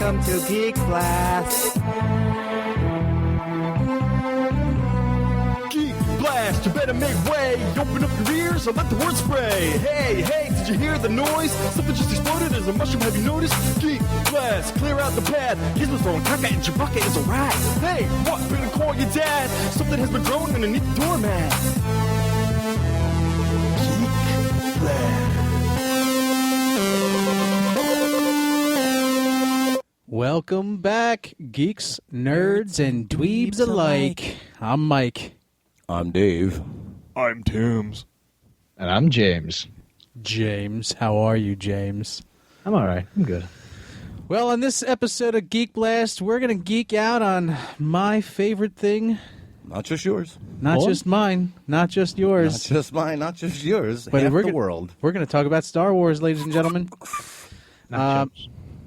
Welcome to Geek Blast. Geek Blast, you better make way. Open up your ears and let the word spray. Hey, did you hear the noise? Something just exploded as a mushroom, have you noticed? Geek Blast, clear out the path. Gizmo's throwing caca and Chewbacca is a rat. Hey, what? Better call your dad. Something has been growing underneath the doormat. Geek Blast. Welcome back, geeks, nerds, and dweebs alike. I'm Mike. I'm Dave. I'm Toombs. And I'm James. James, how are you, James? I'm alright. I'm good. Well, on this episode of Geek Blast, we're going to geek out on my favorite thing. Not just yours. Not just mine, not just yours. Not just mine, not just yours. But half we're the world. We're going to talk about Star Wars, ladies and gentlemen.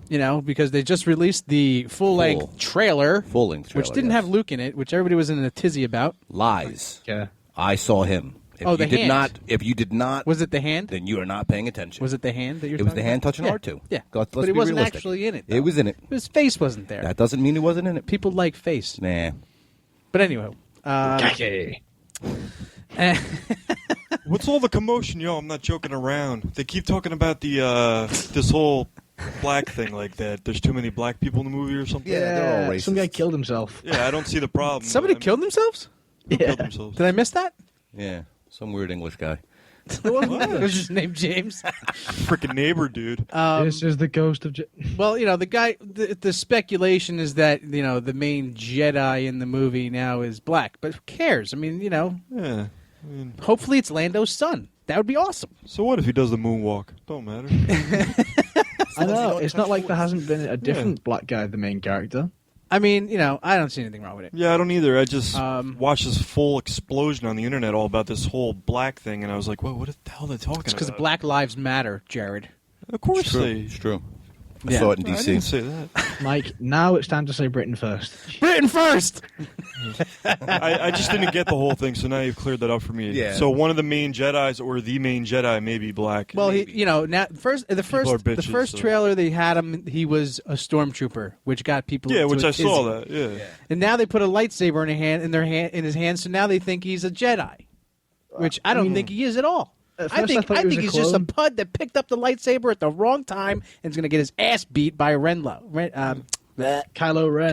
You know, because they just released the full-length trailer. Full-length trailer, which didn't have Luke in it, which everybody was in a tizzy about. Lies. Yeah. I saw him. If the hand. If you did not... Was it the hand? Then you are not paying attention. Was it the hand that you're It was the talking hand about? touching R2. Yeah. Let's But be it wasn't realistic. actually in it, though. It was in it. His face wasn't there. That doesn't mean he wasn't in it. People like face. Nah. But anyway. Okay. What's all the commotion, yo? I'm not joking around. They keep talking about the this whole black thing like that. There's too many black people in the movie or something. Yeah, they're all racist. Some guy killed himself. Yeah, I don't see the problem. Somebody killed themselves? Who killed themselves? Did I miss that? Yeah. Some weird English guy. Was his name James? Freaking neighbor, dude. This is the ghost of... Well, you know, the guy. The speculation is that the main Jedi in the movie now is black, but who cares? I mean, Yeah. hopefully it's Lando's son. That would be awesome. So what if he does the moonwalk? Don't matter. I know. It's not like there hasn't been a different black guy, the main character. I mean, I don't see anything wrong with it. Yeah, I don't either. I just watched this full explosion on the internet all about this whole black thing, and I was like, "What? What the hell are they talking It's because about?" Black Lives Matter, Jared. Of course, It's true. they. It's true. I Yeah. saw it in I D.C. didn't say that. Mike, now it's time to say Britain first. Britain first. I just didn't get the whole thing, so now you've cleared that up for me. Yeah. So one of the main Jedis or the main Jedi may be black. Well, Maybe. now are the bitches, first so- trailer they had him, he was a stormtrooper, which got people. yeah, into which a I saw tizzy. that. Yeah. And now they put a lightsaber in his hand, so now they think he's a Jedi, which I don't think he is at all. At I first think I thought he was a he's just a clone. pud that picked up the lightsaber at the wrong time and is going to get his ass beat by Kylo Ren.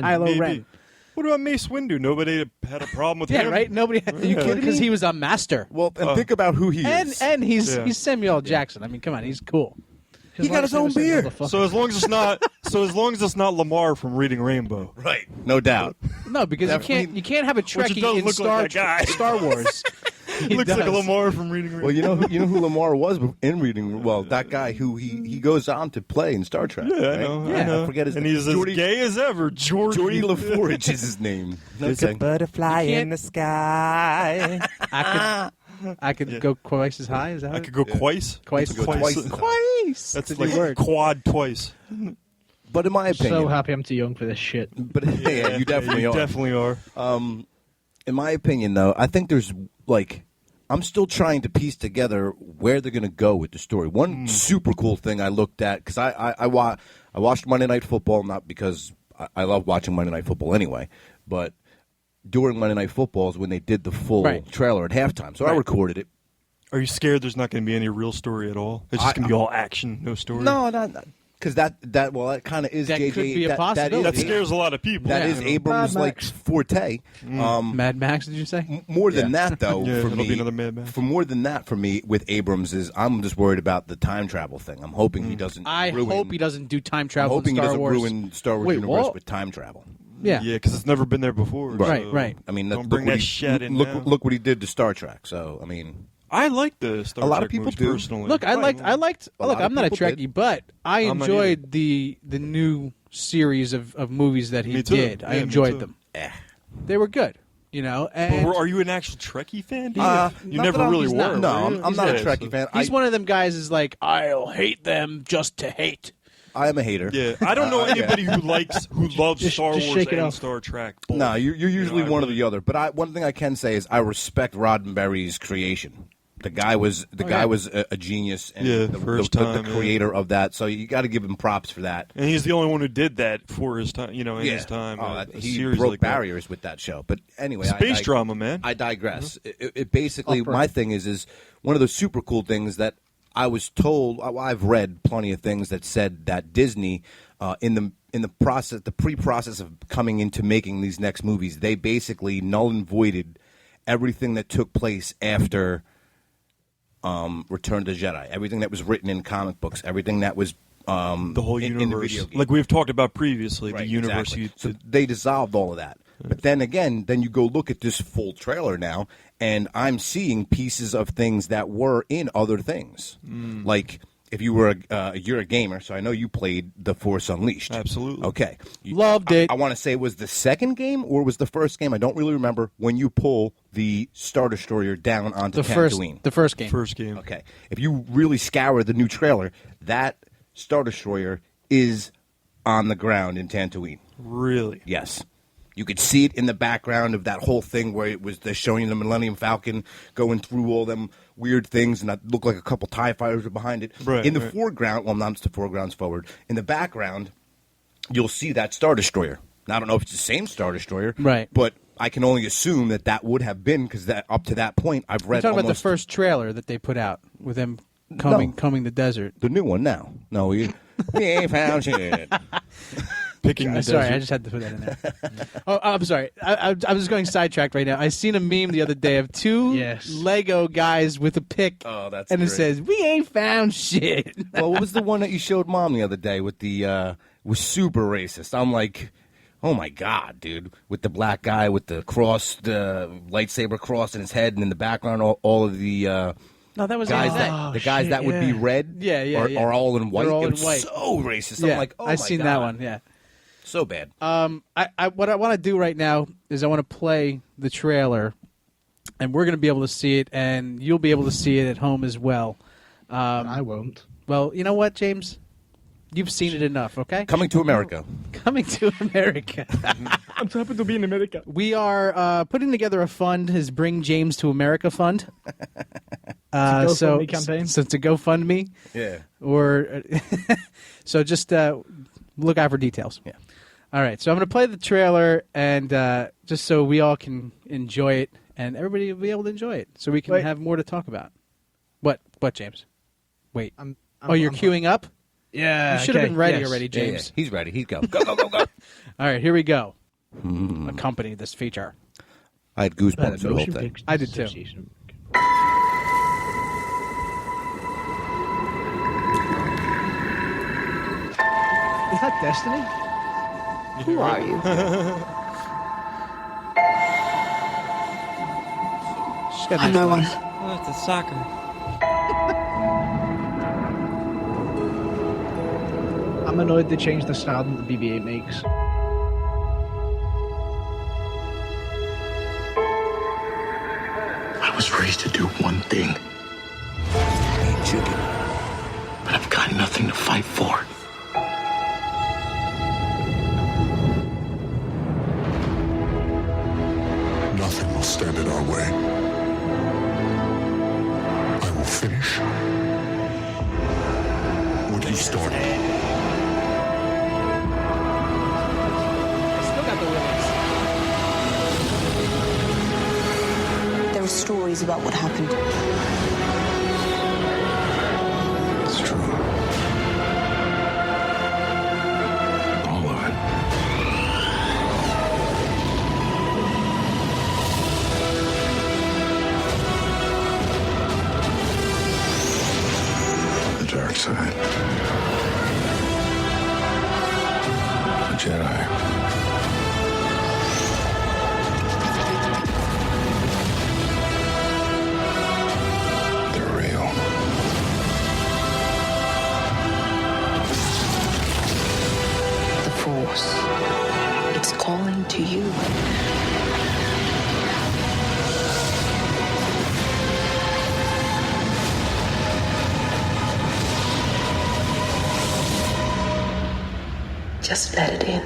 Kylo Maybe. Ren. What about Mace Windu? Nobody had a problem with Yeah, him. right. Nobody. Are you kidding? Because he was a master, Well, and think about who he is. and he's Yeah. he's Samuel L. Jackson. I mean, come on, he's cool. His He got his own lightsaber said beard. motherfucker. So as long as it's not Lamar from Reading Rainbow. Right. No doubt. No, because Definitely- you can't have a it Trekkie does in look like that guy. Star Wars. He Looks like does. Lamar from Reading Rainbow. Well, you know who Lamar was in Reading. Well, that guy who he goes on to play in Star Trek. Yeah, I right? know. Yeah. I know. I forget his and name. he's as Geordie- gay as ever. Geordie LaForge is his name. There's a butterfly You can't- in the sky. I could go twice as high. Is that I it? could go twice. Twice. Go twice as high. Twice. That's a like new word. quad twice. But in my opinion, So happy I'm too young for this shit. but yeah, you definitely you are. definitely are. In my opinion, though, I think there's I'm still trying to piece together where they're going to go with the story. One super cool thing I looked at because I watched Monday Night Football, not because I love watching Monday Night Football anyway, but during Monday Night Football is when they did the full trailer at halftime. So I recorded it. Are you scared there's not going to be any real story at all? It's just going to be all action, no story? No, not because that kind of is That JJ. could be a that possibility. That scares a lot of people. That Yeah. is Abrams' Mad Max. forte. Mad Max, did you say? More than that, though, Yeah, for it'll me, be another Mad Max. for more than that, for me, with Abrams is I'm just worried about the time travel thing. I'm hoping he doesn't. I ruin, hope he doesn't do time I'm travel in hoping he Star doesn't Wars. ruin Star Wars Wait, universe what? with time travel. Yeah. Yeah, because it's never been there before. Right, so right. I mean, don't look bring what that he, shit in now. look what he did to Star Trek. So I mean, I like the Star A lot Trek of people movies do. personally. Look, I liked. A Look, lot of I'm not a people Trekkie, did. but I I'm not enjoyed the new series of movies that he Me too. did. I Yeah, me enjoyed too. them. They were good, And But are you an actual Trekkie fan? you not never that really he's were. not- no, were you? I'm not a Yeah, Trekkie so- fan. he's one of them guys. Is like, I'll hate them just to hate. I am a hater. Yeah, I don't know anybody who loves Just Star Wars shake it and off. Star Trek. No, you're usually I one or really- the other. But one thing I can say is I respect Roddenberry's creation. The guy was a genius, and Yeah, the, for his the time, creator of that. So you got to give him props for that. And he's the only one who did that for his time. In his time. He series broke like that. barriers with that show. But anyway, Space drama, man. I digress. It basically, my thing is one of the super cool things that I was told. I've read plenty of things that said that Disney, in the process, the pre-process of coming into making these next movies, they basically null and voided everything that took place after Return to Jedi. Everything that was written in comic books. Everything that was The whole universe, in the video game. like we've talked about previously, Right, the universe. exactly. So they dissolved all of that. But then again, you go look at this full trailer now, and I'm seeing pieces of things that were in other things. Like, if you were you're a gamer, so I know you played The Force Unleashed. Absolutely. Okay. Loved it. I want to say it was the second game or was the first game. I don't really remember when you pull the Star Destroyer down onto Tatooine. The first game. First game. Okay. If you really scour the new trailer, that Star Destroyer is on the ground in Tatooine. Really? Yes. You could see it in the background of that whole thing where they're showing the Millennium Falcon going through all them weird things, and that looked like a couple TIE fighters were behind it. Right, in the right. foreground, well, not the foreground's forward. In the background, you'll see that Star Destroyer. Now, I don't know if it's the same Star Destroyer, Right. But I can only assume that would have been, because that up to that point, I've read You're talking about the almost first trailer that they put out with them combing the desert. the new one now. No, we ain't found shit. Picking the Sorry, desert. I just had to put that in there. Oh, I'm sorry. I'm just going sidetracked right now. I seen a meme the other day of two Yes. Lego guys with a pick. Oh, that's and it great. says, "We ain't found shit." Well, what was the one that you showed Mom the other day with the was super racist? I'm like, oh my god, dude! With the black guy with the cross, the lightsaber cross in his head, and in the background, all of the No, that was guys that. that would be red, are all in white. They're all It in was white. so racist. Yeah, I'm like, oh I've my seen God. that one. Yeah. So bad. What I want to do right now is I want to play the trailer, and we're going to be able to see it, and you'll be able to see it at home as well. I won't. Well, you know what, James? You've seen it enough, okay? Coming to America. Coming to America. I'm so happy to be in America. We are putting together a fund, his Bring James to America fund. GoFundMe campaign? So to GoFundMe. Yeah. Or so just look out for details. Yeah. All right, so I'm going to play the trailer, and just so we all can enjoy it, and everybody will be able to enjoy it, so we can Wait. have more to talk about. What, James? Wait. I'm You're queuing up? Yeah. You should have been ready yes. already, Yeah, James. yeah. He's ready. He's go. Go, go, go, go. All right, here we go. Accompany this feature. I had goosebumps for the whole thing. I did too. Is that Destiny? Who are you? She's got I'm nice no one. legs. Oh, it's a soccer. I'm annoyed they changed the sound that the BB-8 makes. I was raised to do one thing. But I've got nothing to fight for. Nothing will stand in our way. I will finish what you started. Still got the willies. There are stories about what happened. It's true. All of it. The dark side. The Jedi. They're real. The Force. It's calling to you. Just let it in.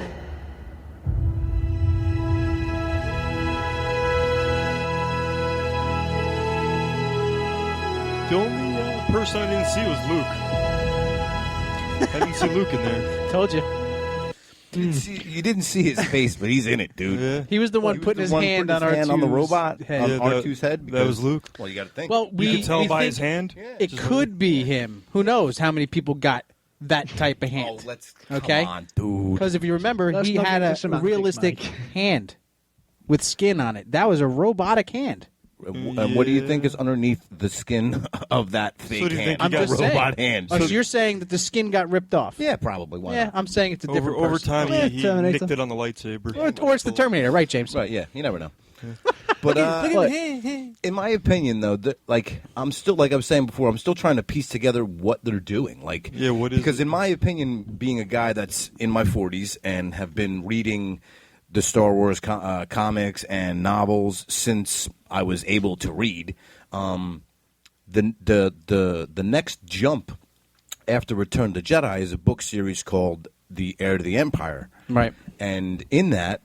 first thing I didn't see was Luke. I didn't see Luke in there. Told you. You didn't see his face, but he's in it, dude. Yeah. He was the one He was putting the his one hand putting on his hand on the R2's robot, head. on Yeah, R2's head. that was Luke. Well, you got to think. Well, You could tell we by think his hand. It could be him. Who knows how many people got that type of hand? Come on, dude. Because if you remember, Let's he not had get a into semantics, realistic Mike. hand with skin on it. That was a robotic hand. And what do you think is underneath the skin of that fake So do you hand? think he I'm got just robot saying. hand. Oh, so you're saying that the skin got ripped off? Yeah, probably. Why Yeah, not? I'm saying it's a different Over person. time, Yeah, he Terminator. nicked it on the lightsaber. Or it's the Terminator, right, James? Right, yeah. You never know. But in my opinion, though, I'm still, like I was saying before, I'm still trying to piece together what they're doing. Like, Yeah, what is because it? in my opinion, being a guy that's in my 40s and have been reading the Star Wars comics and novels since I was able to read, the next jump after Return of the Jedi is a book series called The Heir to the Empire. Right. And in that,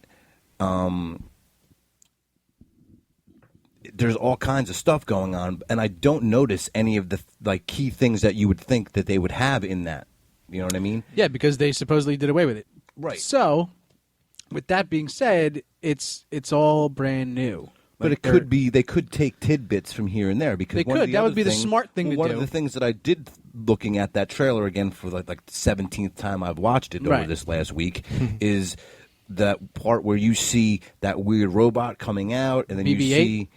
there's all kinds of stuff going on, and I don't notice any of the key things that you would think that they would have in that. You know what I mean? Yeah, because they supposedly did away with it. Right. So, with that being said, it's all brand new. But Like, it could be they could take tidbits from here and there because They one of could. the That other would be the things- smart thing to One do. of the things that I did looking at that trailer again for like the 17th time I've watched it over Right. this last week is that part where you see that weird robot coming out and then you BB-8? see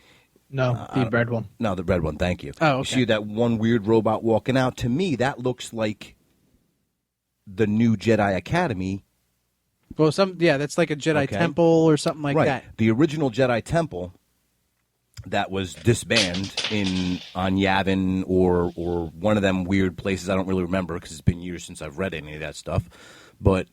No, the red one. no the red one. Thank you. Oh, You okay. see that one weird robot walking out. To me, that looks like the new Jedi Academy. Well, that's like a Jedi Okay. temple or something like right. that. The original Jedi Temple that was disbanded on Yavin or one of them weird places. I don't really remember because it's been years since I've read any of that stuff. But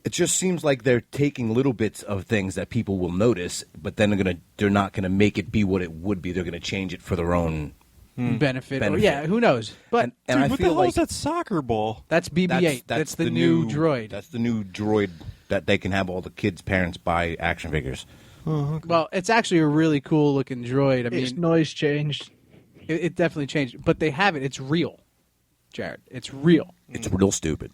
it just seems like they're taking little bits of things that people will notice, but then they're not gonna make it be what it would be. They're gonna change it for their own Benefit. Benefit. Yeah, who knows? But and Dude, I what the feel hell like is that soccer ball? that's BB-8. That's the new droid. That's the new droid that they can have all the kids' parents buy action figures. Well, it's actually a really cool looking droid. I Its mean, noise changed. it definitely changed. But they have it. It's real, Jared. It's real. It's real stupid.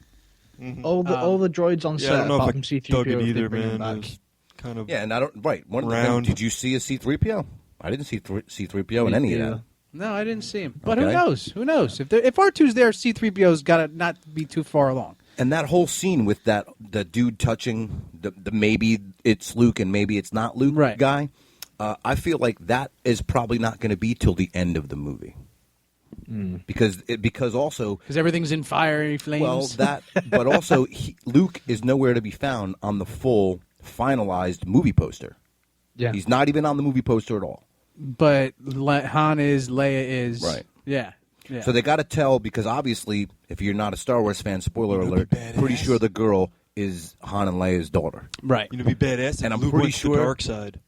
All the droids on Yeah, I set don't know apart if from I C-3PO dug it they either, bring them man. back. It's kind of Yeah, and I don't. Right. One of the Round. things, did you see a C-3PO? I didn't see C-3PO in any of that. No, I didn't see him. But who Okay. knows? Who knows? If R2's there, C-3PO's got to not be too far along. And that whole scene with the dude touching the maybe it's Luke and maybe it's not Luke Right. guy, I feel like that is probably not going to be till the end of the movie. Because also Because everything's in fiery flames. well but also Luke is nowhere to be found on the full finalized movie poster. Yeah. He's not even on the movie poster at all. But Han is, Leia is. Right. Yeah. So they got to tell, because obviously, if you're not a Star Wars fan, spoiler alert, badass. pretty sure the girl is Han and Leia's daughter. Right. you know, be badass. And I'm Luke pretty went to sure- the dark side.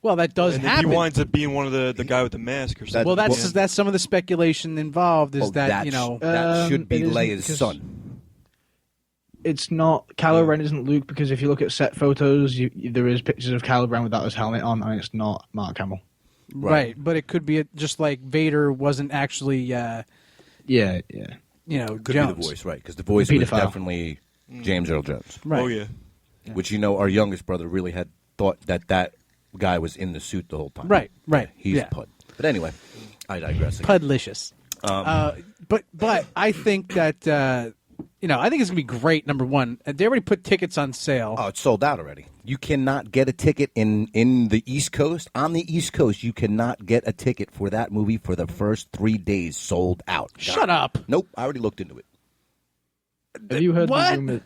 Well, that does And then happen. he winds up being one of the guy with the mask or something. Well, Yeah. that's some of the speculation involved. Is Oh, that that you know? that should be it isn't Leia's because- son. It's not Kylo Ren isn't Luke because if you look at set photos, there is pictures of Kylo Ren without his helmet on, and it's not Mark Hamill. right. But it could be just like Vader wasn't actually. Yeah, yeah. Could Could be the voice, right? Because the voice The was pedophile. definitely James Earl Jones. Right. Oh yeah. Which, our youngest brother really had thought that guy was in the suit the whole time. Right. Right. He's yeah. Pud. But anyway, I digress. Again. Pudlicious. But I think that I think it's gonna be great. Number one, they already put tickets on sale. Oh, it's sold out already. You cannot get a ticket in the East Coast. On the East Coast, you cannot get a ticket for that movie for the first 3 days. Sold out. Shut up! Nope, I already looked into it. Have you heard What? the rumor?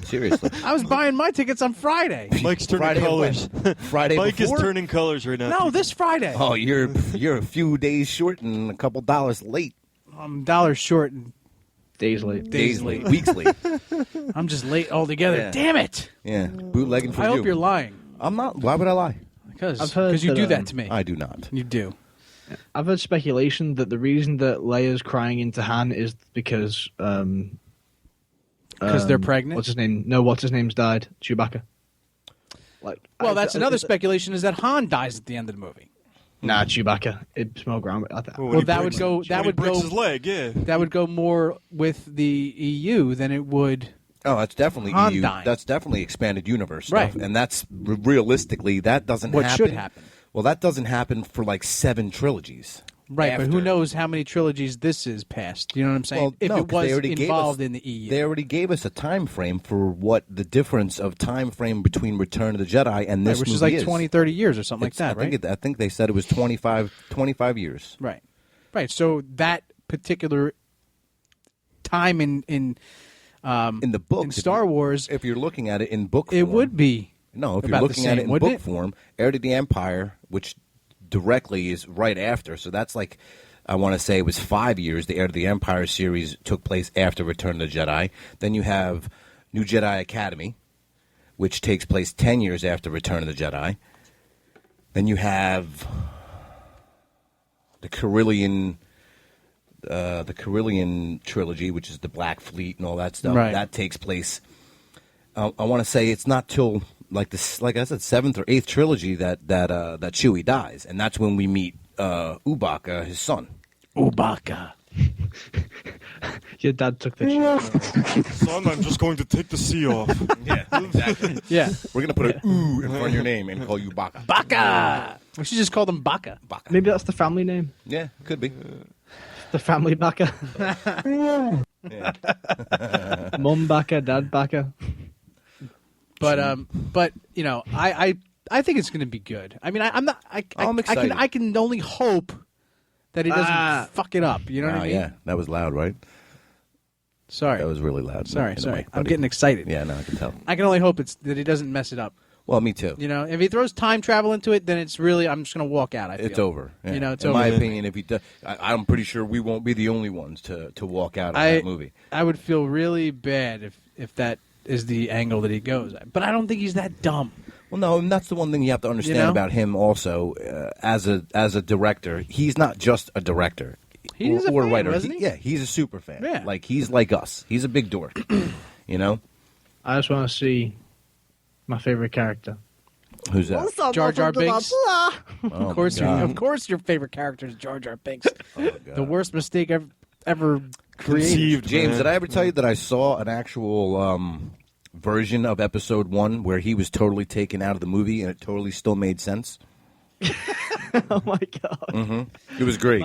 Seriously. I was buying my tickets on Friday. Mike's turning Friday colors. Friday Mike before? is turning colors right now. No, this Friday. Oh, you're a few days short and a couple dollars late. I'm $1 short, and Days late. Days late. Weeks late. I'm just late altogether. Yeah. Damn it! Yeah. Bootlegging for I you. hope you're lying I'm not. Why would I lie? because I've heard you that, do that to me. I do not. You do. I've heard speculation that the reason that Leia's crying into Han is because Because they're pregnant. What's his name? No, what's his name's died. Chewbacca. Well, that's another speculation: is that Han dies at the end of the movie. Nah, Chewbacca. It's more ground. Well, that would go. That would breaks go. his leg. Yeah. That would go more with the EU than it would. Oh, that's definitely EU. Undyne. That's definitely expanded universe stuff. Right. And that's realistically that doesn't What happen. should happen. Well, that doesn't happen for like 7 trilogies. Right, but who after. knows how many trilogies this is past? You know what I'm saying? Well, if no, it 'cause they was already gave involved us- in the E EU, They already gave us a time frame for what the difference of time frame between Return of the Jedi and this which is movie like 20, 30 years or something like that, right? I think they said it was 25 years. Right. So that particular time in In the book, in Star Wars, if you're looking at it in book form, it would be. No, if about you're the looking at same, it in wouldn't book it? form, Heir to the Empire, which directly is right after, so that's like, I want to say it was 5 years. The Heir to the Empire series took place after Return of the Jedi. Then you have New Jedi Academy, which takes place 10 years after Return of the Jedi. Then you have the Carillion trilogy, which is the Black Fleet and all that stuff. Right. That takes place. I want to say it's not till like I said, 7th or 8th trilogy that Chewie dies, and that's when we meet Chewbacca, his son. Chewbacca. Your dad took the shit. Son, I'm just going to take the C off. Yeah, exactly. Yeah. We're gonna put an ooh in front of your name and call you Baka. Baka. We should just call them Baka. Baka. Maybe that's the family name. Yeah, could be. The family Baka. Yeah. Mum Baka, Dad Baka. But you know, I think it's going to be good. I mean, I'm not. I'm excited. I can only hope that he doesn't fuck it up. You know what I mean? Yeah, that was loud, right? Sorry. That was really loud. Sorry. In the mic, I'm buddy. getting excited. Yeah, no, I can tell. I can only hope that he doesn't mess it up. Well, me too. You know, if he throws time travel into it, then it's really I'm just going to walk out. I feel. It's over. Yeah. You know, it's in over. my opinion, if he does, I'm pretty sure we won't be the only ones to walk out of that movie. I would feel really bad if that is the angle that he goes at. But I don't think he's that dumb. Well, no, and that's the one thing you have to understand You know? about him. Also, as a director, he's not just a director. He's a or fan, writer. wasn't he? Yeah, he's a super fan. Yeah. Like he's like us. He's a big dork. You know, I just want to see my favorite character. who's that? Jar Jar Binks. Oh, Of course, my God. of course, your favorite character is Jar Jar Binks. Oh, God. The worst mistake ever created. Conceived, James, man. did I ever tell you that I saw an actual version of Episode 1 where he was totally taken out of the movie and it totally still made sense? Oh my god! Mm-hmm. It was great.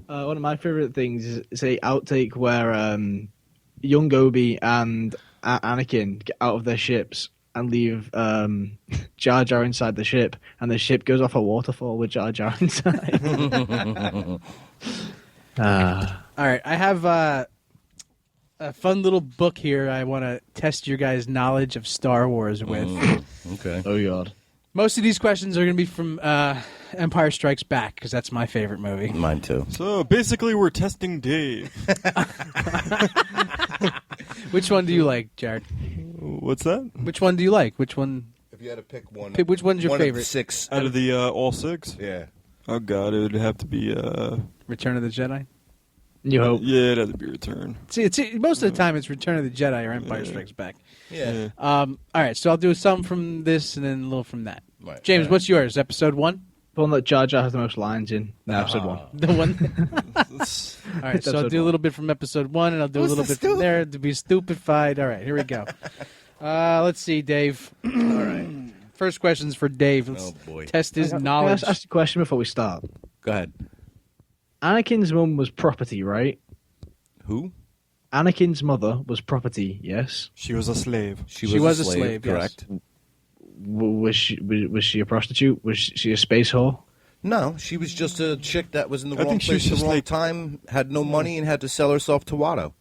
One of my favorite things is a outtake where young Obi and Anakin get out of their ships and leave Jar Jar inside the ship, and the ship goes off a waterfall with Jar Jar inside. All right, I have a fun little book here. I want to test your guys' knowledge of Star Wars with. Okay. Oh god! Most of these questions are going to be from Empire Strikes Back because that's my favorite movie. Mine too. So basically, we're testing Dave. Which one do you like, Jared? What's that? Which one do you like? Which one? If you had to pick one, Which one's your one of the favorite? 6. Out of the all 6? Yeah. Oh god, it would have to be. Return of the Jedi. New Hope. Yeah, it'd have to be Return. See, most of the time it's Return of the Jedi or Empire Strikes Back. Yeah. All right, so I'll do some from this and then a little from that. Right. James, Right. what's yours? Episode 1? The one that Jar Jar has the most lines in. No, episode 1. The one. All right, so I'll Episode do a 1. little bit from episode 1 and I'll do a little bit from stupid? there to be stupefied. All right, here we go. Let's see, Dave. All right. First question's for Dave. Let's Oh, boy. test his Can I knowledge. ask you a question before we start? Go ahead. Anakin's mum was property, right? Who? Anakin's mother was property, yes. She was a slave. She was a slave, yes. correct? Was she a prostitute? Was she a space whore? No, she was just a chick that was in the I wrong think she was place at the just wrong like- time, had no money, and had to sell herself to Watto.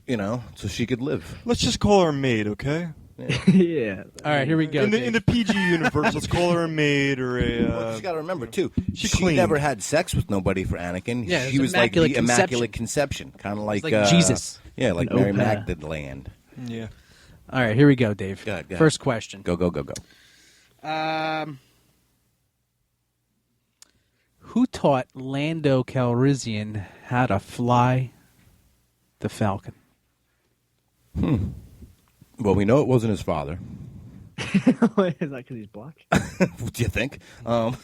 You know, so she could live. Let's just call her a maid, okay? Yeah. All right, here we go. In Dave. the PG universe, let's call her a maid or Well, a. you got to remember too. She cleaned. never had sex with nobody for Anakin. Yeah, it she was was like the Immaculate Immaculate Conception, kind of like, like Jesus. Yeah, like An Mary au pair. Magdalene. Yeah. All right, here we go, Dave. Go ahead. First question. Go. Who taught Lando Calrissian how to fly the Falcon? Well, we know it wasn't his father. Is that because he's black? Do you think? A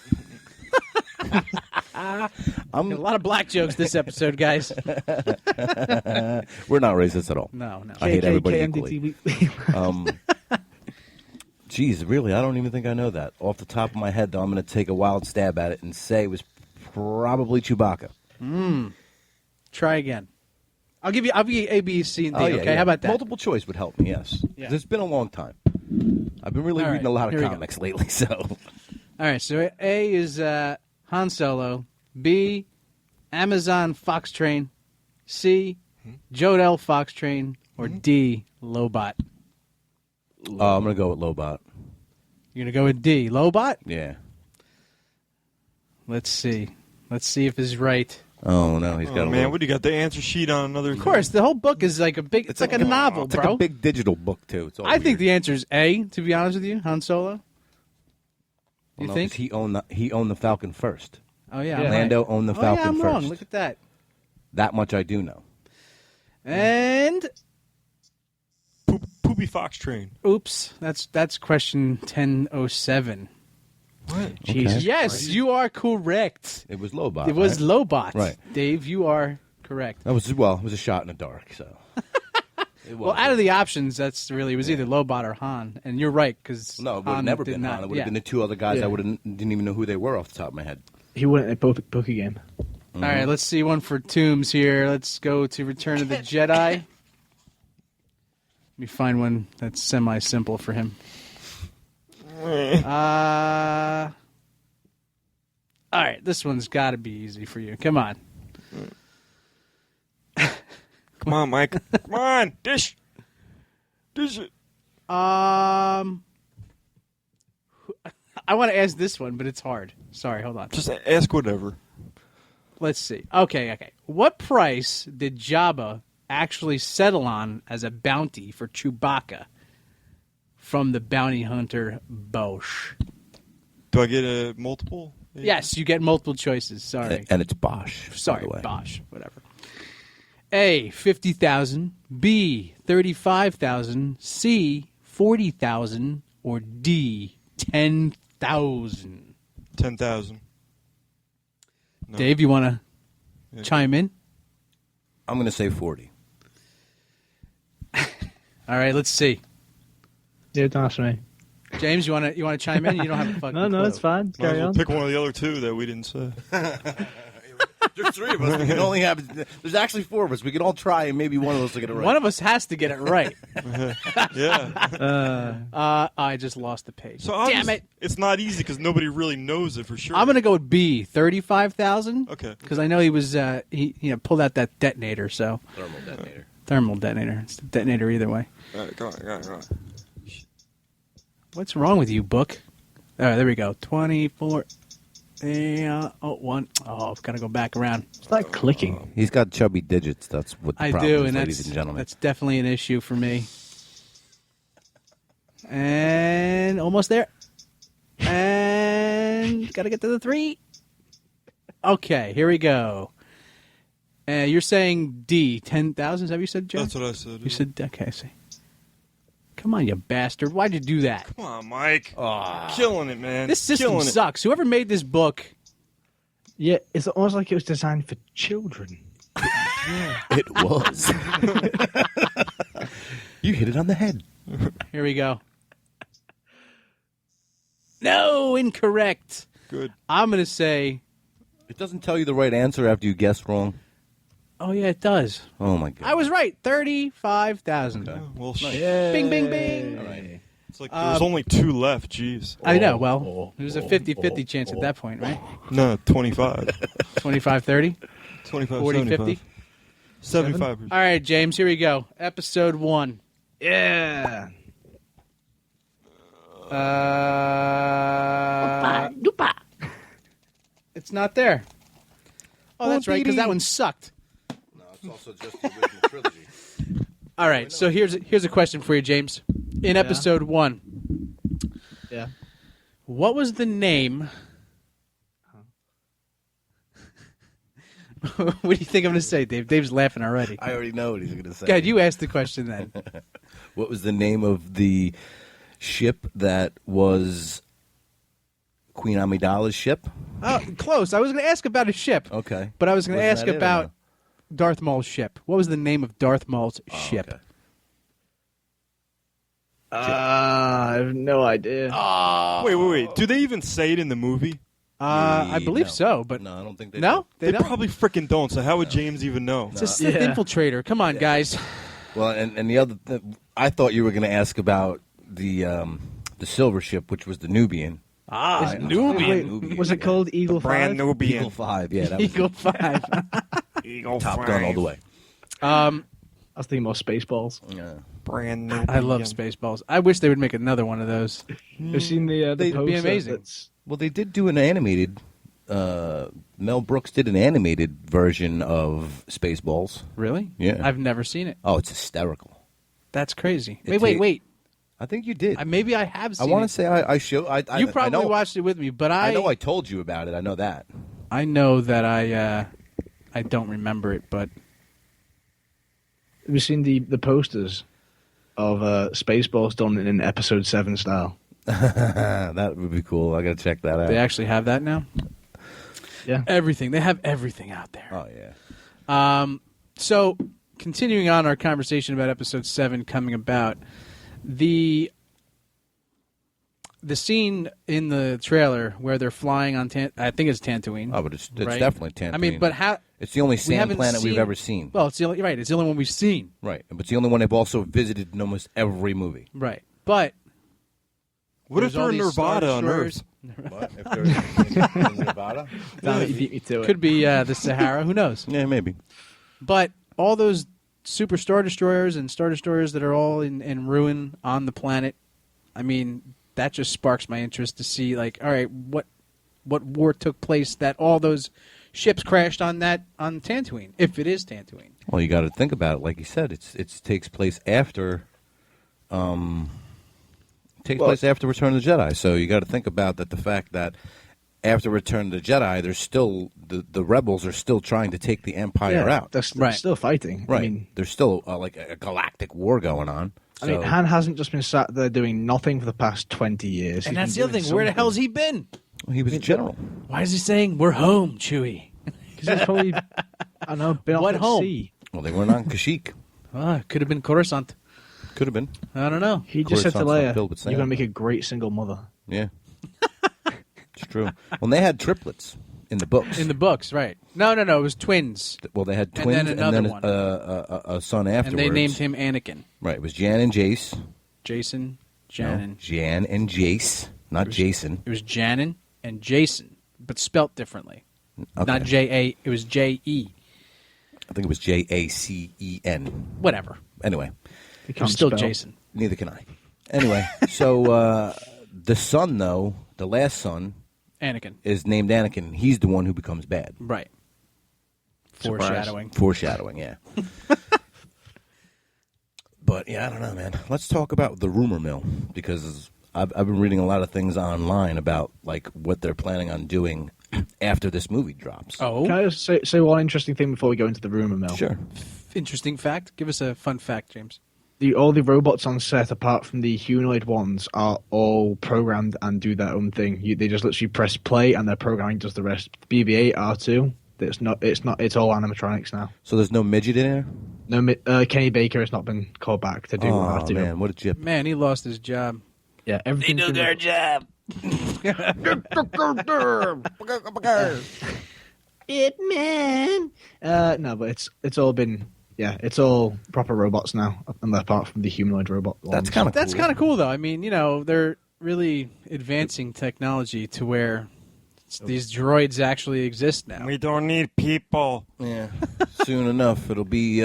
lot of black jokes this episode, guys. We're not racist at all. No. I hate everybody KMDTV. equally. Geez, really, I don't even think I know that. Off the top of my head, though, I'm going to take a wild stab at it and say it was probably Chewbacca. Try again. I'll give you A, B, C, and D. Oh, yeah, okay, yeah. how about that? Multiple choice would help me, yes. Yeah. 'Cause it's been a long time. I've been really All reading right, a lot of here we go. comics lately, so... All right, so A is Han Solo. B, Amazon Fox Train. C, Jodel Fox Train. Or D, Lobot. I'm going to go with Lobot. You're going to go with D, Lobot? Yeah. Let's see. Let's see if it's right. Oh, no, he's got Oh, a man, little... what do you got? The answer sheet on another. Of course, the whole book is like a big. It's like a novel, It's bro. like a big digital book, too. It's all I think weird. the answer is A. To be honest with you, Han Solo. You Well, no, think? 'cause he owned the Falcon first. Oh yeah, I'm Lando right. owned the Oh Falcon yeah, I'm wrong. first. Look at that. That much I do know. And Poopy Fox Train. oops, that's question 1007. What? Jesus. Yes, you are correct. It was Lobot. It was right? Lobot. Right. Dave, you are correct. That was it was a shot in the dark. So. It Well, out of the options, it was either Lobot or Han, and you're right because no, it would have never been Han. It would have been the two other guys. Yeah. I didn't even know who they were off the top of my head. He won a poker game. All right, let's see one for Tombs here. Let's go to Return of the Jedi. Let me find one that's semi-simple for him. All right, this one's got to be easy for you. Come on. Come on, Mike. Come on, dish it. I want to ask this one, but it's hard. Sorry, hold on. Just ask whatever. Let's see. Okay. What price did Jabba actually settle on as a bounty for Chewbacca from the bounty hunter Bosch? Do I get a multiple? Yes, you get multiple choices. Sorry. And it's Bosch. Sorry, by the way. Bosch. Whatever. A, 50,000. B, 35,000. C, 40,000. Or D, 10,000. 10,000. No. Dave, you want to chime in? I'm going to say 40. All right, let's see. Yeah, don't ask me. James, you want to chime in? You don't have a fucking No, clue. it's fine. Might as Carry well on. pick one of the other two that we didn't say. There's three of us. We can only have. There's actually four of us. We can all try, and maybe one of us will get it right. One of us has to get it right. Yeah. I just lost the page. So Damn it! It's not easy because nobody really knows it for sure. I'm gonna go with B, 35,000. Okay. Because I know he was he pulled out that detonator. So thermal detonator. It's a detonator either way. All right, go on. What's wrong with you, book? All right, there we go. 24. One. Oh, I've got to go back around. It's like clicking. He's got chubby digits. That's what the I problem do, is, and ladies and gentlemen. that's definitely an issue for me. And almost there. And got to get to the 3. Okay, here we go. You're saying D, 10,000? Is that what you said, Joe? That's what I said. You said, okay, I see. Come on, you bastard. Why'd you do that? Come on, Mike. Killing it, man. This system Killing it. sucks. Whoever made this book, Yeah, it's almost like it was designed for children. It was. You hit it on the head. here we go. No, incorrect. Good. I'm going to say, It doesn't tell you the right answer after you guess wrong. oh, yeah, it does. Oh my god. I was right. 35,000. Well, Bing, bing, bing. All right. it's like there's only 2 left. Jeez. I know. Well, there's a 50-50 chance at that point, right? No, 25. 25-30? 25, 40, 75. 50? 75. All right, James, here we go. Episode 1. Yeah. It's not there. Oh, that's right, because that one sucked. No, it's also just the original trilogy. All right, so here's a question for you, James. In episode 1, Yeah. what was the name? What do you think I'm going to say, Dave? Dave's laughing already. I already know what he's going to say. God, you asked the question then. What was the name of the ship that was Queen Amidala's ship? Oh, close. I was going to ask about a ship. Okay. But I was going to Wasn't ask that it or about no? Darth Maul's ship. What was the name of Darth Maul's ship? okay. I have no idea. Wait. Do they even say it in the movie? I believe No. so, but No, I don't think they no, do. They don't. probably freaking don't. So how would James even know? It's a Sith Yeah. infiltrator. Come on, guys. Well, and the other, I thought you were going to ask about the silver ship, which was the Nubian. Ah, Wait, was it called Eagle 5? Brand Nubian. Eagle 5, yeah, that was Eagle 5. Eagle Top 5. Gun all the way. I was thinking more Spaceballs. Yeah. Brand Nubian. I love Spaceballs. I wish they would make another one of those. I've seen the They'd be poster amazing. that's- Well, they did do an animated. Mel Brooks did an animated version of Spaceballs. Really? Yeah. I've never seen it. Oh, it's hysterical. That's crazy. It Wait. I think you did. Maybe I have I seen want it. to say I show. You probably I know, watched it with me, but I know I told you about it. I know that. I know that I don't remember it, but Have you seen the posters of Spaceballs done in Episode 7 style? That would be cool. I got to check that out. they actually have that now. Yeah. Everything. They have everything out there. Oh yeah. So, continuing on our conversation about Episode 7 coming about, the scene in the trailer where they're flying on, I think it's Tatooine. Oh, but it's right? definitely Tatooine. I mean, but how? It's the only we sand haven't planet we've seen- ever seen. Well, it's the only right. It's the only one we've seen. Right, but it's the only one they've also visited in almost every movie. Right, but What if there's all they're in these Star Nevada on Destroyers. Earth? What? If they're in Nevada? Damn it, you beat me to it. Could be the Sahara. Who knows? Yeah, maybe. But all those super Star Destroyers and Star Destroyers that are all in ruin on the planet, I mean, that just sparks my interest to see, like, all right, what war took place that all those ships crashed on Tatooine, if it is Tatooine. Well, you got to think about it. Like you said, it takes place after, place after Return of the Jedi. So you got to think about that. The fact that after Return of the Jedi, there's still the rebels are still trying to take the Empire out. They're Right. still fighting. Right. I mean, There's still like a galactic war going on. So, Han hasn't just been sat there doing nothing for the past 20 years. And He's that's been the other doing thing. Where the something. hell's he been? he was a general. Why is he saying, we're home, Chewie? Because he's probably, I know, been off What at home? sea. Well, they weren't on Kashyyyk. Could have been Coruscant. Could have been. I don't know. He just said to Coruscant's not Leia, filled with you're going to sand." make a great single mother. Yeah. It's true. Well, they had triplets in the books. In the books, right. No, it was twins. Well, they had And twins then another one. a son And afterwards. they named him Anakin. Right. It was Jan and Jace. Jason, No, Janin. Jan and Jace, not Jason. It was Janin and Jason, but spelt differently. Okay. Not J-A, it was J-E. I think it was Jacen. Whatever. Anyway, He It can't was still spell. Jason. neither can I. Anyway, so the son, though, the last son, Anakin. is named Anakin. He's the one who becomes bad. Right. Surprise. Foreshadowing. Foreshadowing, yeah. But yeah, I don't know, man. Let's talk about the rumor mill because I've been reading a lot of things online about like what they're planning on doing after this movie drops. Oh, Can I just say one interesting thing before we go into the rumor mill? Sure. interesting fact. Give us a fun fact, James. All the robots on set, apart from the humanoid ones, are all programmed and do their own thing. They just literally press play and their programming does the rest. BB-8 R2. It's all animatronics now. So there's no midget in there? No, Kenny Baker has not been called back to do Oh, R2. man, what a jip. Man, he lost his job. Yeah, everything. They do their job. It man. No, but it's all been it's all proper robots now, and apart from the humanoid robot. That's ones. kind of That's kind of cool, though. I mean, they're really advancing technology to where these droids actually exist now. We don't need people. Yeah. Soon enough, it'll be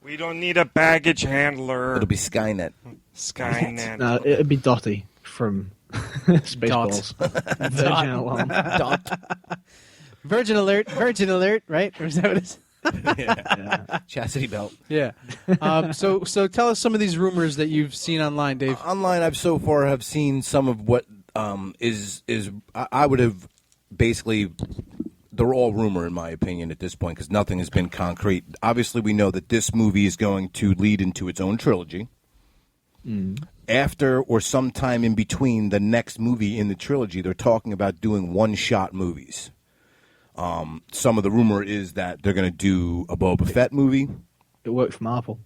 We don't need a baggage handler. it'll be Skynet. Skynet. No, it'd be Dottie from Spaceballs. Virgin alone. Virgin alert, right? Or is that what it is? Chastity belt. Yeah. So tell us some of these rumors that you've seen online, Dave. Online, I've so far have seen some of what is I would have basically. They're all rumor, in my opinion, at this point, because nothing has been concrete. Obviously, we know that this movie is going to lead into its own trilogy. After or sometime in between the next movie in the trilogy, they're talking about doing one-shot movies. Some of the rumor is that they're going to do a Boba Fett movie. It worked for Marvel.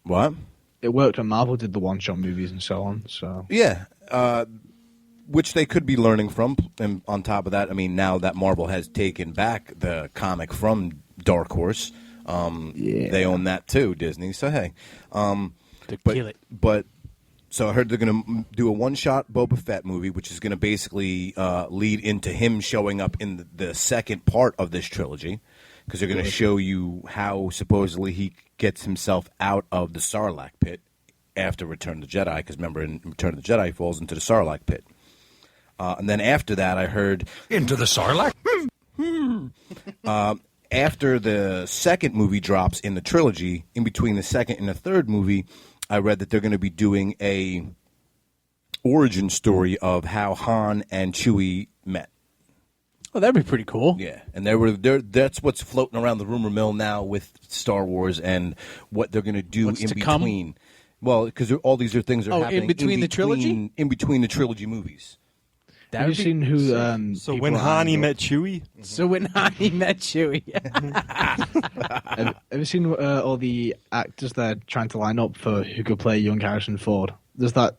What? It worked when Marvel did the one-shot movies and so on. So Yeah, which they could be learning from. And on top of that, I mean, now that Marvel has taken back the comic from Dark Horse, they own that too, Disney. So hey, Kill it. But so I heard they're going to do a one-shot Boba Fett movie, which is going to basically lead into him showing up in the second part of this trilogy, because they're going to show you how supposedly he gets himself out of the Sarlacc pit after Return of the Jedi, because remember, in Return of the Jedi, he falls into the Sarlacc pit. And then after that, I heard... Into the Sarlacc? After the second movie drops in the trilogy, in between the second and the third movie, I read that they're going to be doing a origin story of how Han and Chewie met. Oh, that'd be pretty cool. Yeah, and that's what's floating around the rumor mill now with Star Wars and what they're going to do What's in to between. come? Well, because all these things are happening in between the trilogy? In between the trilogy movies. That have you would be seen who? So people when are Hani eyeing met Chewie, So when Hani met Chewie. Have you seen all the actors they're trying to line up for who could play young Harrison Ford? There's that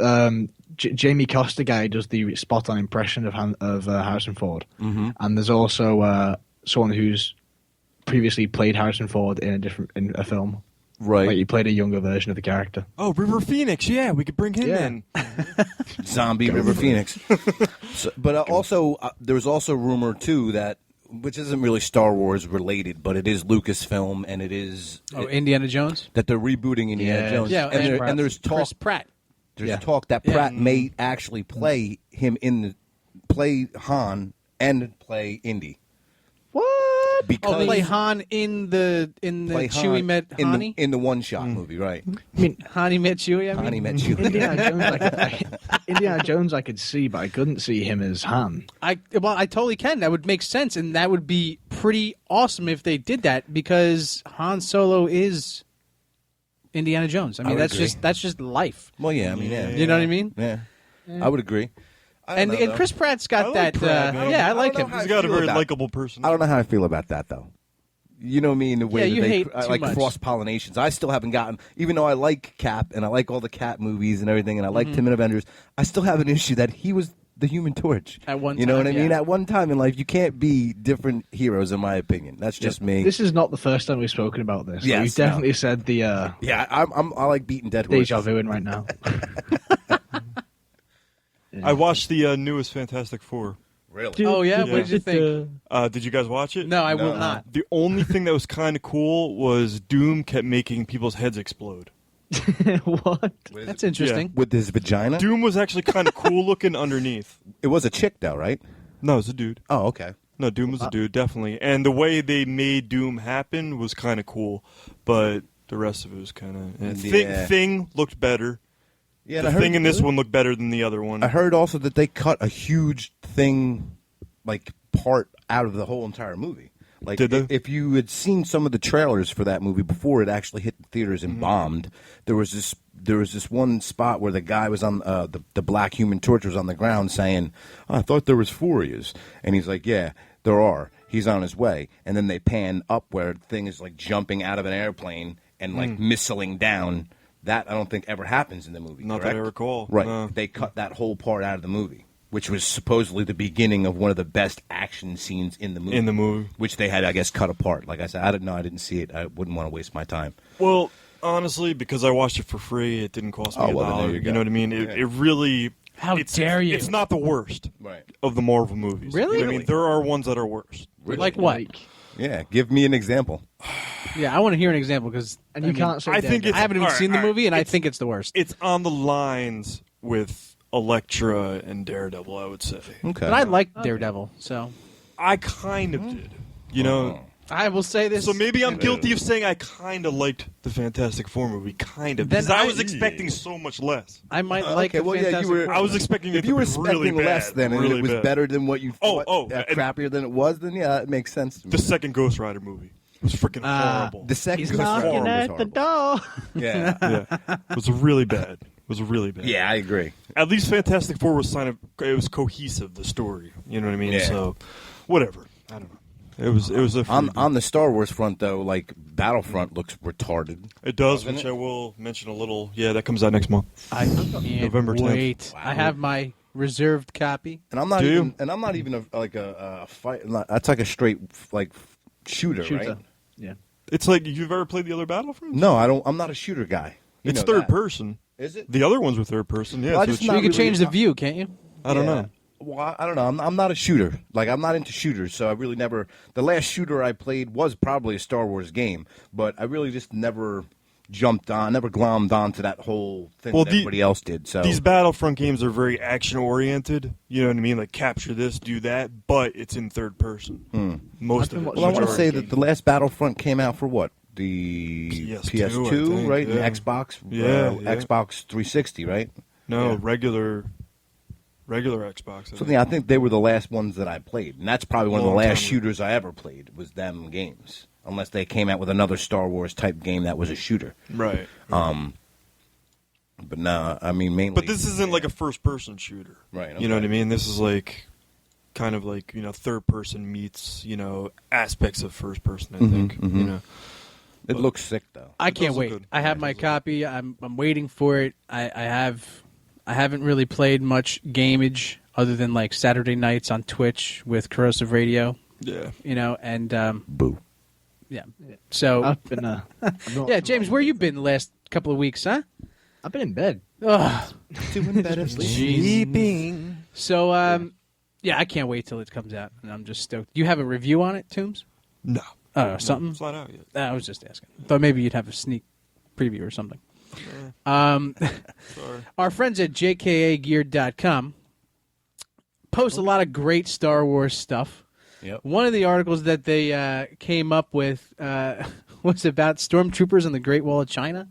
Jamie Costa guy does the spot-on impression of Harrison Ford, and there's also someone who's previously played Harrison Ford in a film. Right. Like he played a younger version of the character. oh, River Phoenix, yeah, we could bring him Yeah. in. Zombie River Phoenix. But also, there was also rumor, too, that, which isn't really Star Wars related, but it is Lucasfilm, and it is... Indiana Jones? that they're rebooting Indiana Yeah. Jones. Yeah, and there's talk... Chris Pratt. There's talk that Pratt may actually play him play Han and play Indy. What? Because Play Han in the play Chewie Han met Hani? in the one-shot movie, right? I mean, Hani met Chewie, I mean? Hani met Chewie. Indiana Jones I could see, but I couldn't see him as Han. I totally can. That would make sense, and that would be pretty awesome if they did that, because Han Solo is Indiana Jones. I mean, would that's agree. just life. Well, yeah, I mean, yeah. You know what I mean? Yeah. I would agree. I don't And know, though. Chris Pratt's got I like that. Pratt, man. Yeah, I I like don't him. know how He's got a feel very about- likable person. I don't know how I feel about that, though. You know me in the way Yeah, that you they hate I too like much. cross-pollinations. I still haven't gotten, even though I like Cap and I like all the Cap movies and everything, and I like Tim in Avengers, I still have an issue that he was the Human Torch. At one You know time, what I mean? yeah. At one time in life, you can't be different heroes, in my opinion. That's just me. This is not the first time we've spoken about this. Yes, We've definitely said the yeah, I like beating dead horses. deja vu in right now. I watched the newest Fantastic Four. Really? Oh, yeah? Yeah. What did you think? Did you guys watch it? No, I will not. The only thing that was kind of cool was Doom kept making people's heads explode. What? That's interesting. With his vagina? Doom was actually kind of cool looking underneath. It was a chick, though, right? No, it's a dude. Oh, okay. No, Doom was a dude, definitely. And the way they made Doom happen was kind of cool, but the rest of it was kind of... Yeah. Thing looked better. Yeah, The Thing in this one looked better than the other one. I heard also that they cut a huge thing, like, part out of the whole entire movie. Like, Did they? if you had seen some of the trailers for that movie before it actually hit the theaters and bombed, there was this one spot where the guy was on the black Human Torch was on the ground saying, "I thought there was 4 of yous," and he's like, "Yeah, there are. He's on his way." And then they pan up where the thing is like jumping out of an airplane and like missiling down. That I don't think ever happens in the movie. Not correct? that I recall. Right. No. They cut that whole part out of the movie, which was supposedly the beginning of one of the best action scenes in the movie. Which they had, I guess, cut apart. Like I said, I didn't know. I didn't see it. I wouldn't want to waste my time. Well, honestly, because I watched it for free, it didn't cost me Oh, well, then $1. there you You go. know what I mean? It really... How it's, dare you? It's not the worst Right. of the Marvel movies. Really? You know what I mean, there are ones that are worse. Like what? Yeah. Give me an example. Yeah, I want to hear an example, because And you can't say I think Daredevil. I haven't even All right, seen the all right. movie, and I It's- think it's the worst. It's on the lines with Elektra and Daredevil, I would say. Okay. But I liked Daredevil, so I kind of did. You know, I will say this. so maybe I'm guilty of saying I kind of liked the Fantastic Four movie, kind of, Then because I I- was expecting so much less. I might like okay, the well, yeah, you Fantastic were- Four. I was expecting it If you to were be really expecting bad, less than and really it was bad. better than what you thought, and- crappier than it was, then yeah, it makes sense. To me. The second Ghost Rider movie was freaking horrible. The second He's Ghost Rider knocking was at the horrible. door. Yeah. Yeah, it was really bad. was really bad. Yeah, I agree. At least Fantastic Four was it was cohesive, the story. You know what I mean? Yeah. So, whatever. I don't know. It was a on the Star Wars front though, like Battlefront looks retarded. It does, Doesn't which it? I will mention a little. Yeah, that comes out next month. I can't November 10th. wait. I have my reserved copy. And I'm not Do you? even and I'm not even a fight. That's like a straight like shooter, right? Yeah. It's like you've ever played the other Battlefront? No, I don't. I'm not a shooter guy. You It's know third that. person. Is it? The other ones were third person. Yeah, Well, I so just it's- You not can really- change the view, can't you? I don't Yeah. know. Well, I don't know. I'm not a shooter. Like, I'm not into shooters, so I really never. The last shooter I played was probably a Star Wars game, but I really just never jumped on, never glommed onto that whole thing that everybody else did. So These Battlefront games are very action oriented. You know what I mean? Like capture this, do that, but it's in third person. Most of it. well, I want to say majority. that the last Battlefront came out for what? The PS2, I think, right? yeah. And Xbox, Yeah. Xbox 360, right? No, Yeah. regular Xbox. So yeah, I think they were the last ones that I played, and that's probably one of the Long last time ago. shooters I ever played. Was them games, unless they came out with another Star Wars type game that was a shooter. Right. But no, I mean mainly. But this isn't like a first person shooter. Right, You know okay. what I mean? This is like kind of like, third person meets, aspects of first person, I think. You know. It looks sick though. I It can't does look wait. good. I have my copy. I'm waiting for it. I haven't really played much gameage other than like Saturday nights on Twitch with Corrosive Radio. Yeah. And Boo. yeah. So I've been. yeah, James, where you been the last couple of weeks, huh? I've been in bed. Ugh. Doing better sleeping. So yeah, I can't wait till it comes out, and I'm just stoked. You have a review on it, Toombs? No. Something? It's not out yet. I was just asking. Thought maybe you'd have a sneak preview or something. Sorry. Our friends at jkagear.com post a lot of great Star Wars stuff. Yep. One of the articles that they came up with was about stormtroopers on the Great Wall of China.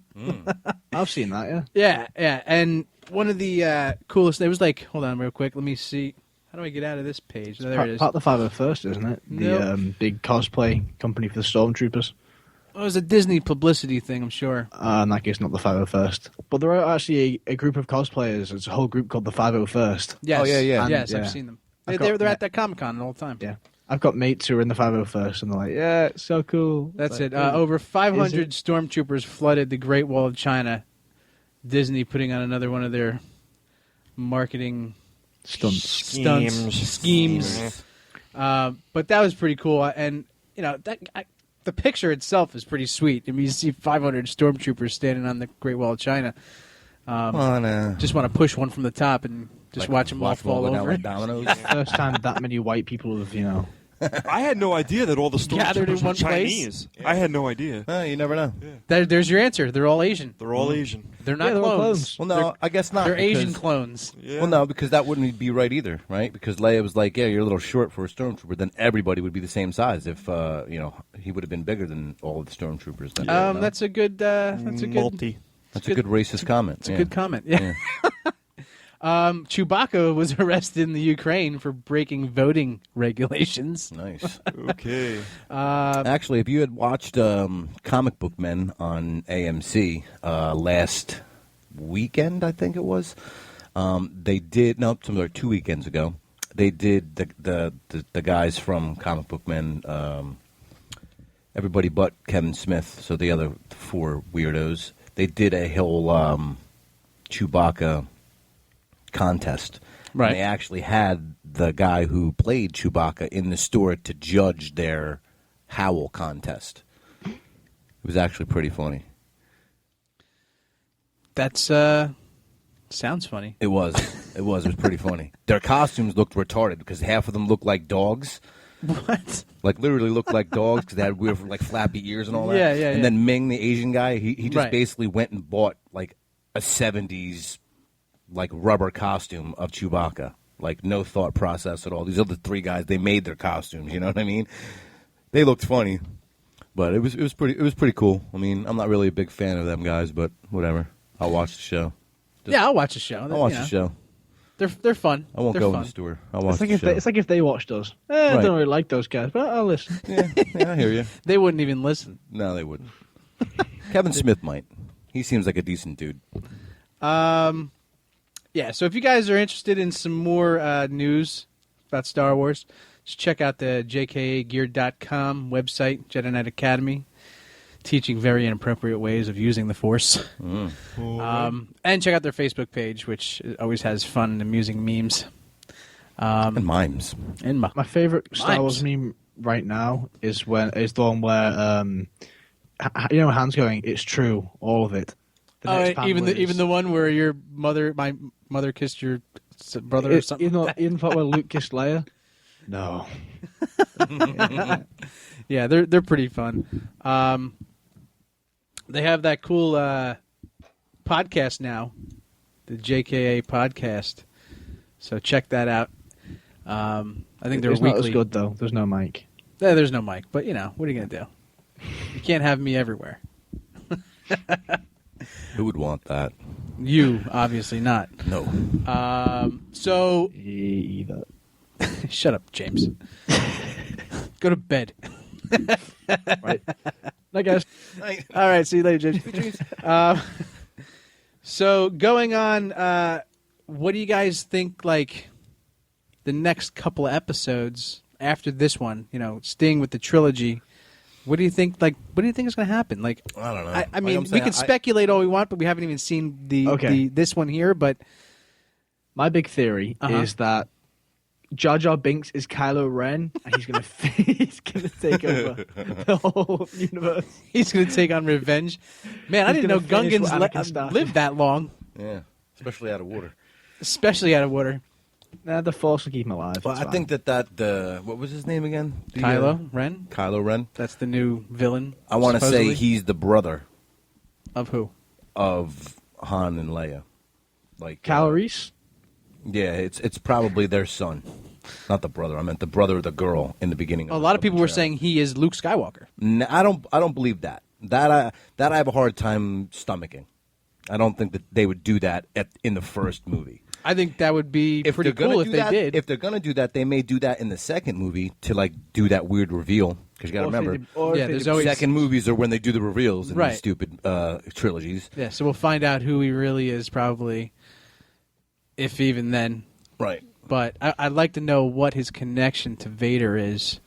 I've seen that. Yeah. Yeah. And one of the coolest, it was like, hold on real quick, let me see. How do I get out of this page? There it is. Part of the 501st, isn't it? The Nope. big cosplay company for the stormtroopers. It was a Disney publicity thing, I'm sure. In that case, not the 501st. But there are actually a group of cosplayers. It's a whole group called the 501st. Yes. Oh, yeah. Yes, And, I've yeah. seen them. I've They're got- at that Comic-Con all the time. Yeah. I've got mates who are in the 501st, and they're like, yeah, it's so cool. That's Like, it. Over 500 Is it? stormtroopers flooded the Great Wall of China. Disney putting on another one of their marketing Stunts. schemes. But that was pretty cool, and the picture itself is pretty sweet. I mean, you see 500 stormtroopers standing on the Great Wall of China. Just want to push one from the top and just watch them all fall go down over. like dominoes. First time that many white people have, I had no idea that all the Gathered in stormtroopers were one place? Chinese. I had no idea. You never know. There's your answer. They're all Asian. They're all Asian. They're not they're all clones. clones. Well, no, I guess not. They're Asian because- clones. Yeah. Well, no, because that wouldn't be right either, right? Because Leia was like, "Yeah, you're a little short for a stormtrooper." Then everybody would be the same size if he would have been bigger than all of the stormtroopers. Then, That's a good. That's a good. Multi. that's a good racist comment. It's a good comment. Yeah. Chewbacca was arrested in the Ukraine for breaking voting regulations. Nice. Okay. Actually, if you had watched Comic Book Men on AMC last weekend, I think it was, they did something like 2 weekends ago. They did the guys from Comic Book Men, everybody but Kevin Smith, so the other four weirdos. They did a whole Chewbacca contest. Right. And they actually had the guy who played Chewbacca in the store to judge their howl contest. It was actually pretty funny. That's sounds funny. It was. It was pretty funny. Their costumes looked retarded because half of them looked like dogs. What? Like literally looked like dogs because they had weird like flappy ears and all that. Yeah. And then Ming, the Asian guy, he just Right. basically went and bought like a 70s like rubber costume of Chewbacca. Like no thought process at all. These other three guys, they made their costumes. You know what I mean? They looked funny, but it was pretty cool. I mean, I'm not really a big fan of them guys, but whatever. I'll watch the show. Yeah, I'll watch the show. I'll watch the show. They're fun. I won't They're go fun. in the store. I'll watch It's like, the show. it's like if they watched us. I Right. don't really like those guys, but I'll listen. Yeah, I hear you. They wouldn't even listen. No, they wouldn't. Kevin Smith might. He seems like a decent dude. Yeah, so if you guys are interested in some more news about Star Wars, just check out the jkagear.com website, Jedi Knight Academy, teaching very inappropriate ways of using the Force. And check out their Facebook page, which always has fun and amusing memes. And mimes. And My favorite Star Wars meme right now is the one where Han's going, "It's true, all of it." The next panel is- even the one where my mother kissed your brother or something. Even the part where Luke kissed Leia. No. Yeah, they're pretty fun. They have that cool podcast now, the JKA podcast. So check that out. I think they're It's weekly. not as good though. There's no mic. Yeah, there's no mic, but what are you gonna do? You can't have me everywhere. Who would want that? You obviously not. No. So Either. shut up, James. Go to bed. Right. Night, guys. All right, see you later, James. So going on, what do you guys think? Like the next couple of episodes after this one, staying with the trilogy. What do you think? Like, what do you think is going to happen? Like, I don't know. I mean, we can speculate all we want, but we haven't even seen this one here. But my big theory is that Jar Jar Binks is Kylo Ren, and he's gonna take over the whole universe. He's going to take on revenge. Man, I didn't know Gungans lived that long, Yeah, especially out of water. especially out of water. Nah, the Force will keep him alive. Well, it's I fine. think that what was his name again? Kylo Ren. Kylo Ren. That's the new villain. I want to say supposedly. he's the brother Of who? of Han and Leia. Like Cal Reese. Yeah, it's probably their son, not the brother. I meant the brother of the girl in the beginning. A lot of people were saying he is Luke Skywalker. I don't believe that. That I have a hard time stomaching. I don't think that they would do that in the first movie. I think that would be pretty cool if they did. If they're gonna do that, they may do that in the second movie to do that weird reveal. Because you got to remember, there's always second movies are when they do the reveals in Right. these stupid trilogies. Yeah, so we'll find out who he really is probably, if even then. Right. But I'd like to know what his connection to Vader is,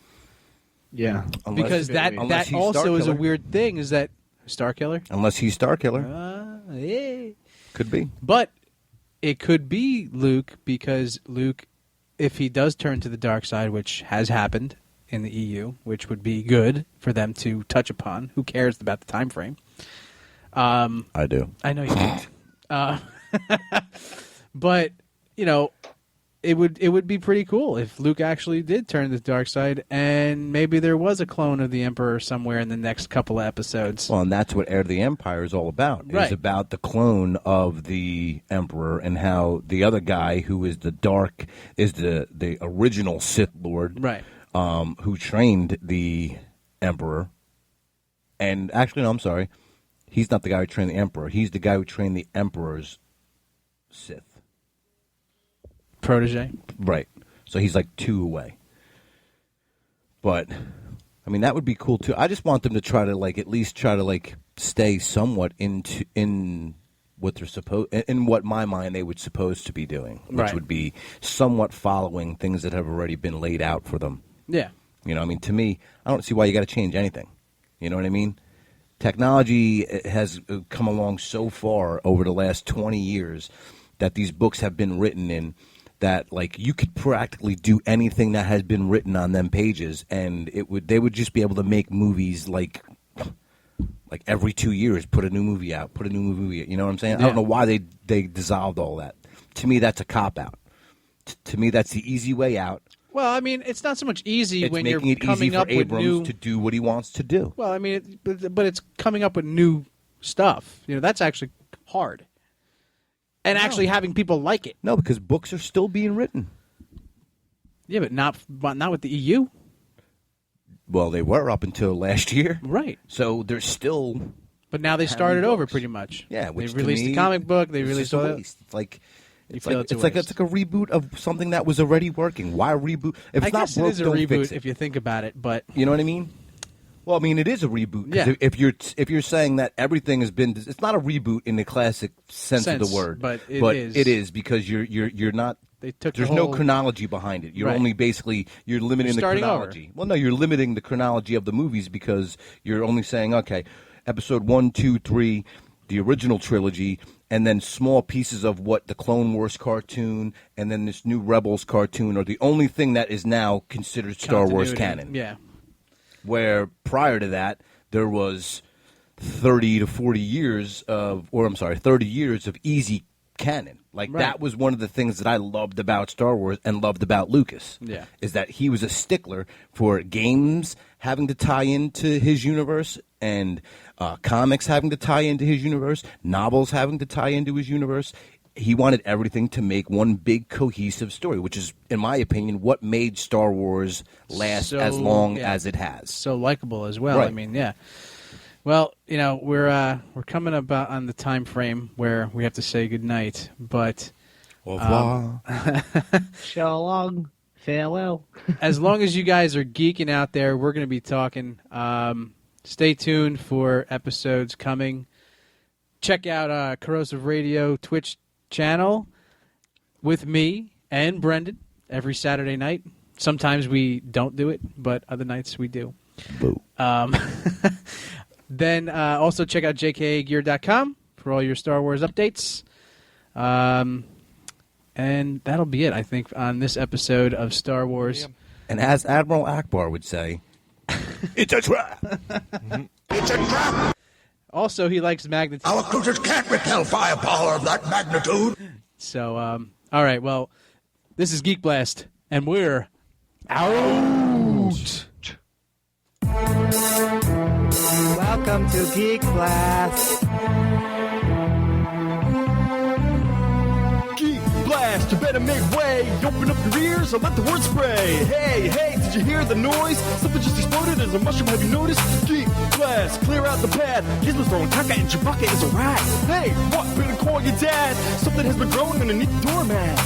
Yeah. because that he's also is a Starkiller. weird thing. Is that Starkiller? Unless he's Starkiller, Yeah. could be. But it could be Luke, because Luke, if he does turn to the dark side, which has happened in the EU, which would be good for them to touch upon. Who cares about the time frame? I do. I know you do. But it would be pretty cool if Luke actually did turn to the dark side, and maybe there was a clone of the Emperor somewhere in the next couple of episodes. Well, and that's what Heir to the Empire is all about. Right. It's about the clone of the Emperor and how the other guy, who is the original Sith Lord, Right. Who trained the Emperor. And actually, no, I'm sorry. He's not the guy who trained the Emperor. He's the guy who trained the Emperor's Sith. Protege. Right. So he's like 2 away. But I mean, that would be cool too. I just want them to try to at least try to stay somewhat in what they're in what my mind they would supposed to be doing, which Right. would be somewhat following things that have already been laid out for them. Yeah. I mean, to me, I don't see why you got to change anything. You know what I mean? Technology has come along so far over the last 20 years that these books have been written in that you could practically do anything that has been written on them pages, and they would just be able to make movies like every 2 years, put a new movie out. You know what I'm saying? I don't know why they dissolved all that. To me, that's a cop out. To me, that's the easy way out. Well, I mean, it's not so much easy It's when making you're it easy coming for up with Abrams new. to do what he wants to do. Well, I mean, but it's coming up with new stuff. That's actually hard, and actually having people like it. No, because books are still being written. Yeah, but not with the EU. Well, they were up until last year. Right. So they're still. But now they Having started over books. pretty much. Yeah, they which to released me, the comic book. They it's released just all a that. waste. It's like You feel it's a it's like waste. a reboot of something that was already working. Why reboot? If I it's not guess broke, it is a don't reboot fix it. if you think about it, but You know what I mean? Well, I mean, it is a reboot. 'Cause Yeah. If you're saying that everything has been, it's not a reboot in the classic sense of the word, but it is. It is because you're not. They took There's the no whole- chronology behind it. You're Right. only basically you're limiting the starting chronology. over. Well, no, you're limiting the chronology of the movies because you're only saying, okay, episode 1, 2, 3, the original trilogy, and then small pieces of what the Clone Wars cartoon and then this new Rebels cartoon are the only thing that is now considered Star Wars Continuity. canon. Yeah. Where prior to that there was 30 to 40 years of, 30 years of easy canon. Like Right. that was one of the things that I loved about Star Wars and loved about Lucas. Yeah. Is that he was a stickler for games having to tie into his universe and comics having to tie into his universe, novels having to tie into his universe. He wanted everything to make one big cohesive story, which is, in my opinion, what made Star Wars last So, as long yeah. as it has. So likable as well. I Right. mean, yeah. Well, we're coming about on the time frame where we have to say goodnight, but Au revoir. So long. Farewell. as long as you guys are geeking out there, we're going to be talking. Stay tuned for episodes coming. Check out Corrosive Radio Twitch channel with me and Brendan every Saturday night. Sometimes we don't do it, but other nights we do. Boo. Then also check out jkagear.com for all your Star Wars updates. And that'll be it, I think, on this episode of Star Wars. And as Admiral Akbar would say, it's a trap. It's a trap! Also, he likes magnetism. Our cruisers can't repel firepower of that magnitude. So, all right, well, this is Geek Blast, and we're out. Welcome to Geek Blast. Geek Blast, you better make way. Open up your ears and let the word spray. Hey, did you hear the noise? Something just exploded as a mushroom, have you noticed? Geek Blast, clear out the path. Gizmo's throwing caca and Chewbacca is a rat. Hey, what? Better call your dad. Something has been growing underneath the doormat.